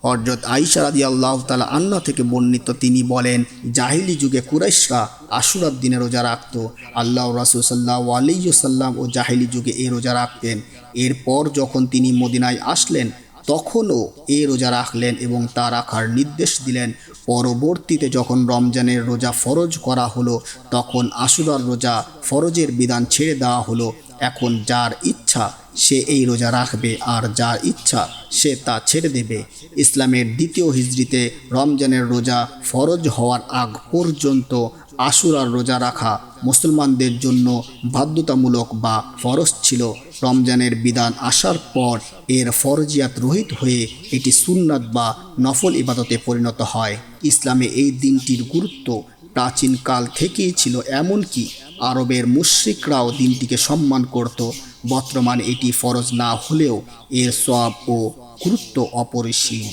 হযরত আয়েশা রাদিয়াল্লাহু তাআলা আনহা থেকে বর্ণিত, তিনি বলেন, জাহিলি যুগে কুরাইশরা আশুরার দিনে রোজা রাখত। আল্লাহর রাসূল সাল্লাল্লাহু আলাইহি ওয়াসাল্লাম ও জাহিলি যুগে এই রোজা রাখতেন। এরপর যখন তিনি মদিনায় আসলেন তখনও এই রোজা রাখলেন এবং তা রাখার নির্দেশ দিলেন। পরবর্তীতে যখন রমজানের রোজা ফরজ করা হলো তখন আশুরার রোজা ফরজের বিধান ছেড়ে দেওয়া হলো। এখন যার ইচ্ছা সে এই রোজা রাখবে আর যার ইচ্ছা সে তা ছেড়ে দেবে। ইসলামের দ্বিতীয় হিজরিতে রমজানের রোজা ফরজ হওয়ার আগ পর্যন্ত আশুরার রোজা রাখা মুসলমানদের জন্য বাধ্যতামূলক বা ফরজ ছিল। রমজানের বিধান আসার পর এর ফরজিয়াত রহিত হয়ে এটি সুন্নাত বা নফল ইবাদতে পরিণত হয়। ইসলামে এই দিনটির গুরুত্ব প্রাচীনকাল থেকেই ছিল, এমনকি আরবের মুশরিকরাও দিনটিকে সম্মান করত। বর্তমানে এটি ফরজ না হলেও এর সওয়াব ও গুরুত্ব অপরিসীম।